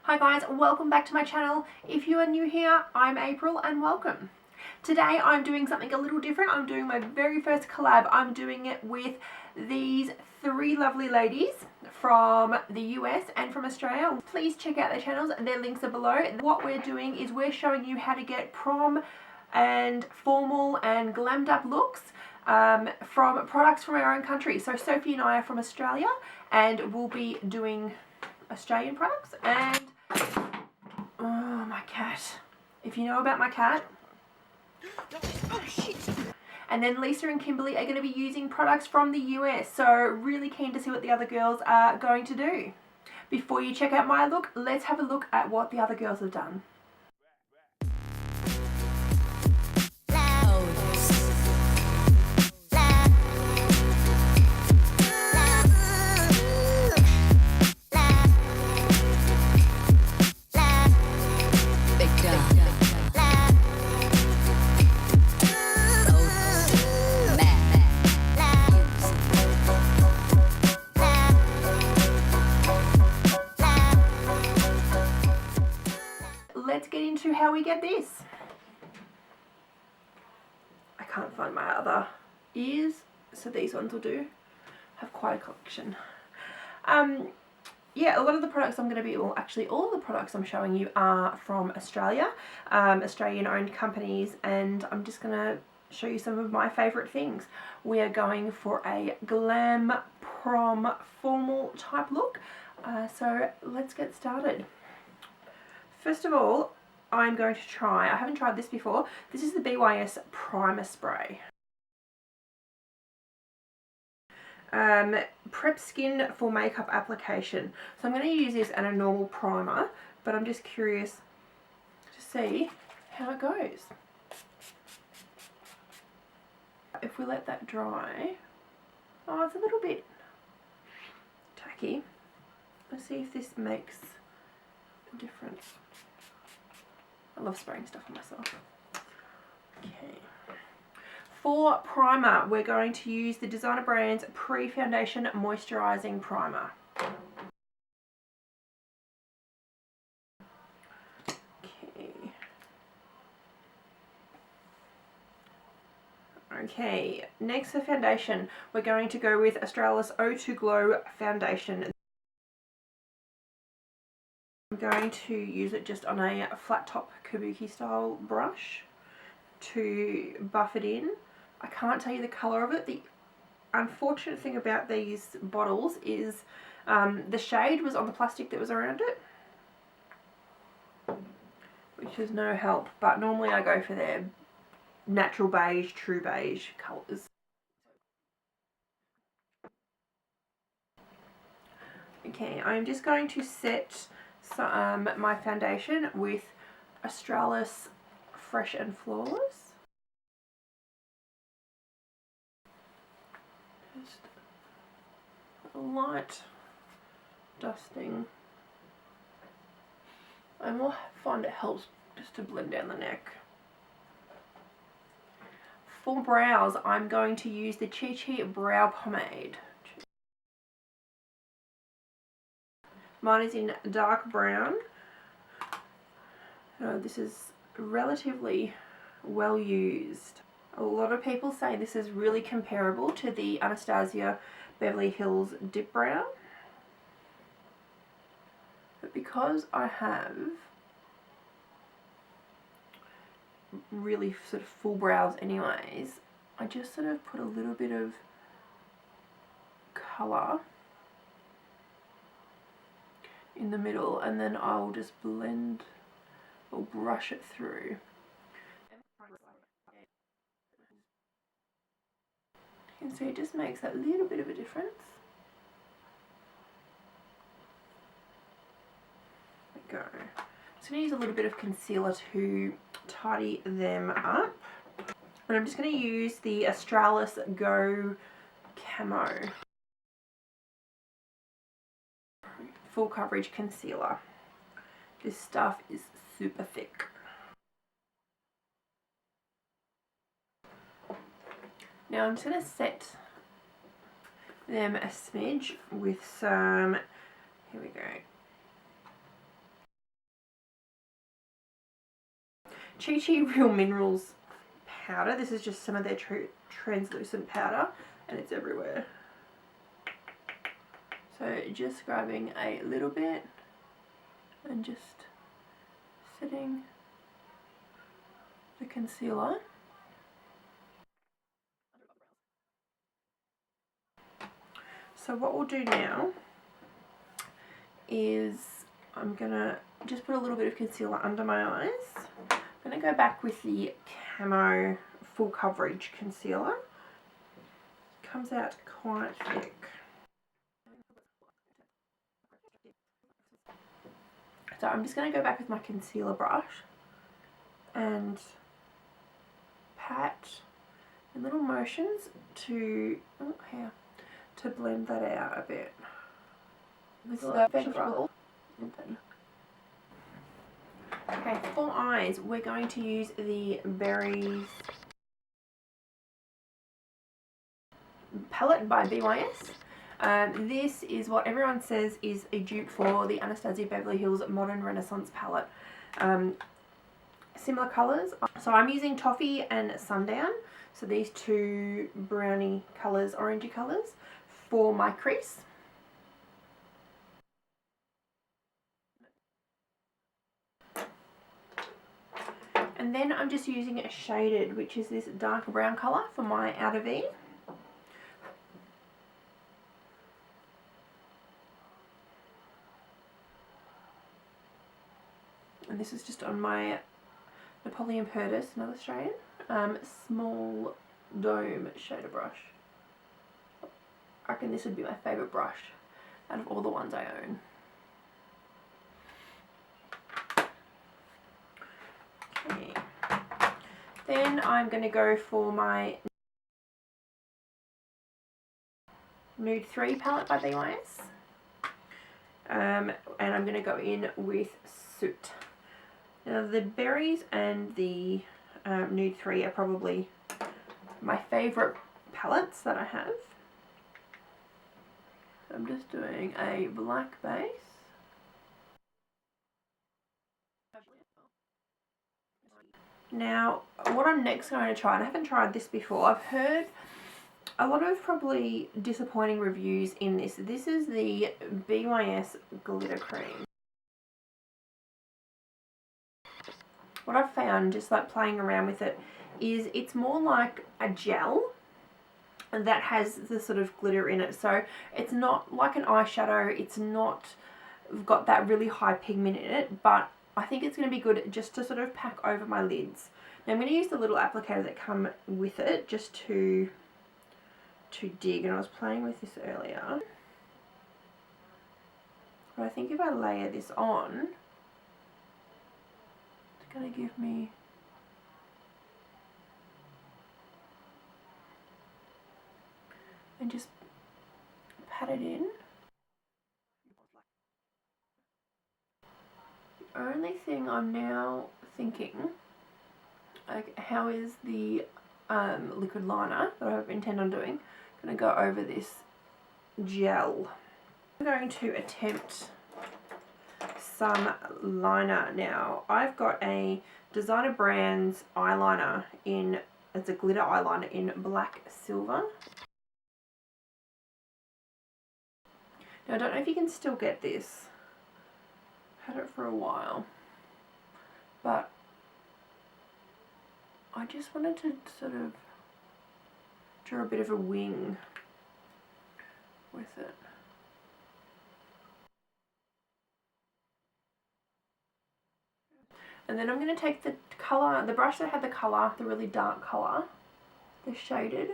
Hi guys, welcome back to my channel. If you are new here, I'm April and welcome. Today I'm doing something a little different. I'm doing my very first collab. I'm doing it with these three lovely ladies from the US and from Australia. Please check out their channels, their links are below. What we're doing is we're showing you how to get prom and formal and glammed up looks from products from our own country. So Sophie and I are from Australia and we'll be doing Australian products. And oh, my cat. If you know about my cat. Oh, shit. And then Lisa and Kimberly are going to be using products from the US. So really keen to see what the other girls are going to do. Before you check out my look, let's have a look at what the other girls have done. Let's get into how we get this. I can't find my other ears, so these ones will do. Have quite a collection. Yeah, a lot of the products I'm going to be, well actually all of the products I'm showing you are from Australia, Australian owned companies, and I'm just going to show you some of my favourite things. We are going for a glam prom formal type look, so let's get started. First of all, I'm going to try, I haven't tried this before, this is the BYS Primer Spray. Prep skin for makeup application. So I'm going to use this and a normal primer, but I'm just curious to see how it goes. If we let that dry, oh, it's a little bit tacky. Let's see if this makes a difference. I love spraying stuff on myself. Okay. For primer, we're going to use the Designer Brands Pre-Foundation Moisturising Primer. Okay, next for foundation, we're going to go with Australis O2 Glow Foundation. I'm going to use it just on a flat top kabuki style brush to buff it in. I can't tell you the colour of it. The unfortunate thing about these bottles is the shade was on the plastic that was around it, which is no help, but normally I go for their natural beige, true beige colours. Okay, I'm just going to set my foundation with Australis Fresh and Flawless. Just a light dusting. I more find it helps just to blend down the neck. For brows, I'm going to use the Chi Chi Brow Pomade. Mine is in dark brown. This is relatively well used. A lot of people say this is really comparable to the Anastasia Beverly Hills Dip Brow. But because I have really sort of full brows anyways, I just sort of put a little bit of colour in the middle, and then I'll just blend or brush it through. You can see it just makes that little bit of a difference. There we go. I'm going to use a little bit of concealer to tidy them up. And I'm just going to use the Australis Go Camo Full Coverage Concealer. This stuff is super thick. Now I'm just going to set them a smidge with some, here we go, Chi Chi Real Minerals powder. This is just some of their translucent powder, and it's everywhere. So just grabbing a little bit and just setting the concealer. So what we'll do now is I'm gonna just put a little bit of concealer under my eyes. I'm gonna go back with the Camo Full Coverage Concealer. Comes out quite thick. So I'm just gonna go back with my concealer brush and pat in little motions to blend that out a bit. This is vegetable. Okay, for eyes, we're going to use the Berries palette by BYS. This is what everyone says is a dupe for the Anastasia Beverly Hills Modern Renaissance palette. Similar colours. So I'm using Toffee and Sundown. So these two brownie colours, orangey colours, for my crease. And then I'm just using a shaded, which is this dark brown colour for my outer V. And this is just on my Napoleon Perdis, another Australian, small dome shader brush. I reckon this would be my favourite brush out of all the ones I own. Okay. Then I'm going to go for my Nude 3 palette by BYS. And I'm going to go in with Soot. Now the Berries and the Nude 3 are probably my favourite palettes that I have. I'm just doing a black base. Now, what I'm next going to try, and I haven't tried this before, I've heard a lot of probably disappointing reviews in this. This is the BYS Glitter Creme. What I've found, just like playing around with it, is it's more like a gel that has the sort of glitter in it. So it's not like an eyeshadow, it's not got that really high pigment in it, but I think it's going to be good just to sort of pack over my lids. Now I'm going to use the little applicator that come with it just to dig, and I was playing with this earlier. But I think if I layer this on, it's going to give me and just pat it in. The only thing I'm now thinking, like, how is the liquid liner that I intend on doing going to go over this gel? I'm going to attempt some liner now. I've got a Designer Brands eyeliner in, it's a glitter eyeliner in black silver. Now I don't know if you can still get this. I've had it for a while, but I just wanted to sort of draw a bit of a wing with it. And then I'm going to take the colour, the brush that had the colour, the really dark colour, the shaded,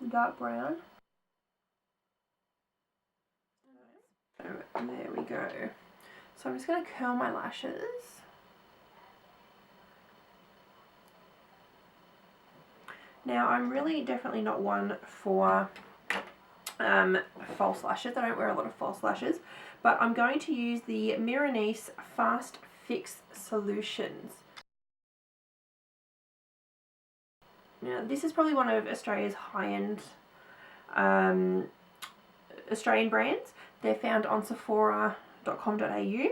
the dark brown. So there we go. So I'm just going to curl my lashes. Now I'm really definitely not one for false lashes. I don't wear a lot of false lashes, but I'm going to use the Mirenesse Fast Fix Solutions. Now this is probably one of Australia's high-end Australian brands. They're found on Sephora.com.au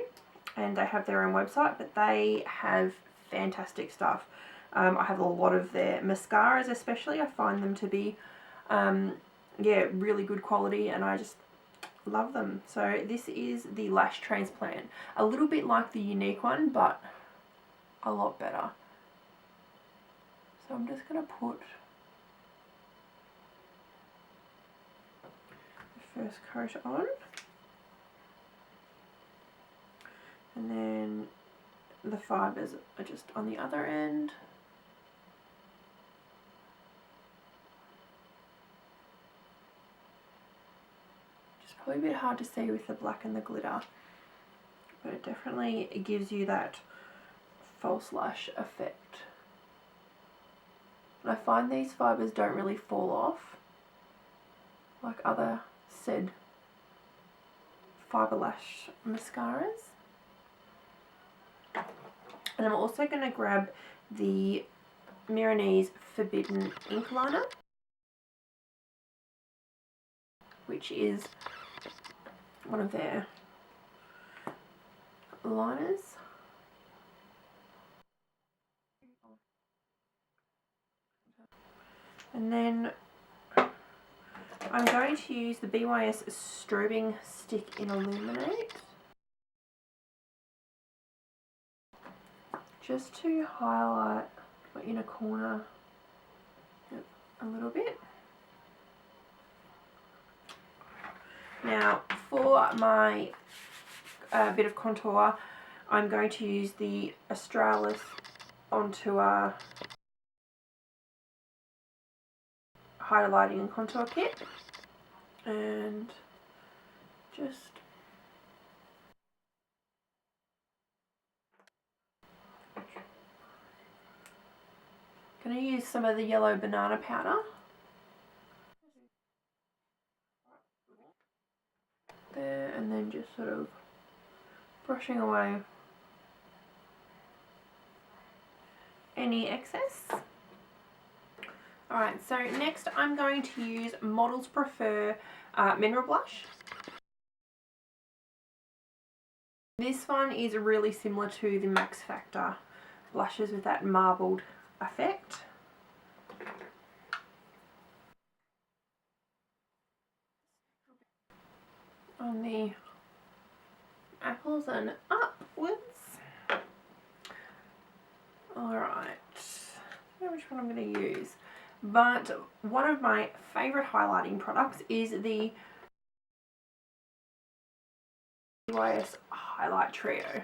and they have their own website, but they have fantastic stuff. I have a lot of their mascaras especially. I find them to be, yeah, really good quality, and I just love them. So this is the Lash Transplant. A little bit like the Unique one, but a lot better. So I'm just going to put the first coat on. And then the fibres are just on the other end. Just probably a bit hard to see with the black and the glitter, but it definitely gives you that false lash effect. And I find these fibres don't really fall off like other said fibre lash mascaras. And I'm also going to grab the Mirenesse Forbidden Ink Liner, which is one of their liners. And then I'm going to use the BYS Strobing Stick in Illuminate, just to highlight my inner corner a little bit. Now for my bit of contour, I'm going to use the Australis Ontour highlighting and contour kit, and just going to use some of the yellow banana powder there, and then just sort of brushing away any excess. Alright, so next I'm going to use Models Prefer Mineral Blush. This one is really similar to the Max Factor blushes with that marbled effect. On the apples and upwards. Alright, I don't know which one I'm going to use, but one of my favourite highlighting products is the BYS Highlight Trio,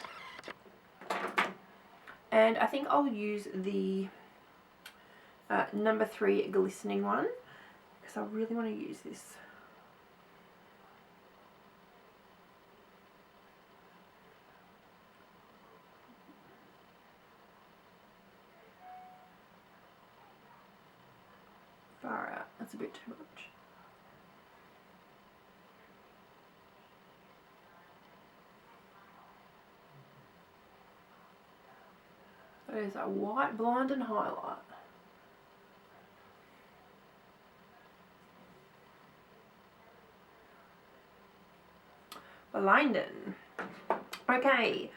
and I think I'll use the number 3 glistening one because I really want to use this. Far out, that's a bit too much. There's a white blind and highlight. Blinding. Okay,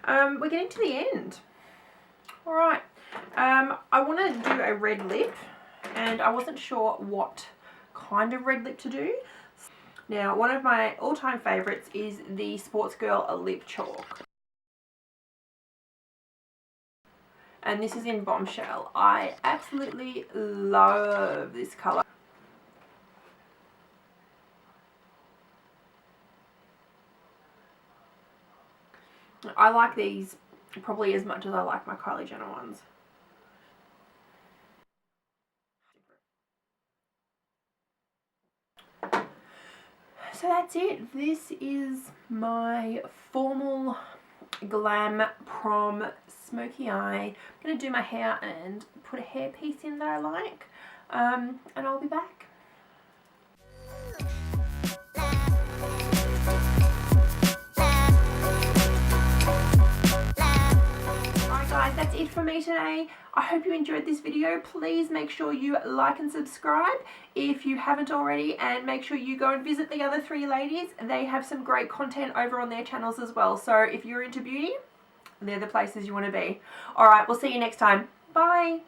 we're getting to the end. Alright, I want to do a red lip, and I wasn't sure what kind of red lip to do. Now, one of my all-time favourites is the Sports Girl Lip Chalk. And this is in Bombshell. I absolutely love this colour. I like these probably as much as I like my Kylie Jenner ones. So that's it. This is my formal Glam Prom smoky eye. I'm going to do my hair and put a hair piece in that I like, and I'll be back. Alright guys, that's it for me today. I hope you enjoyed this video. Please make sure you like and subscribe if you haven't already, and make sure you go and visit the other 3 ladies. They have some great content over on their channels as well. So if you're into beauty, they're the places you want to be. Alright, we'll see you next time. Bye!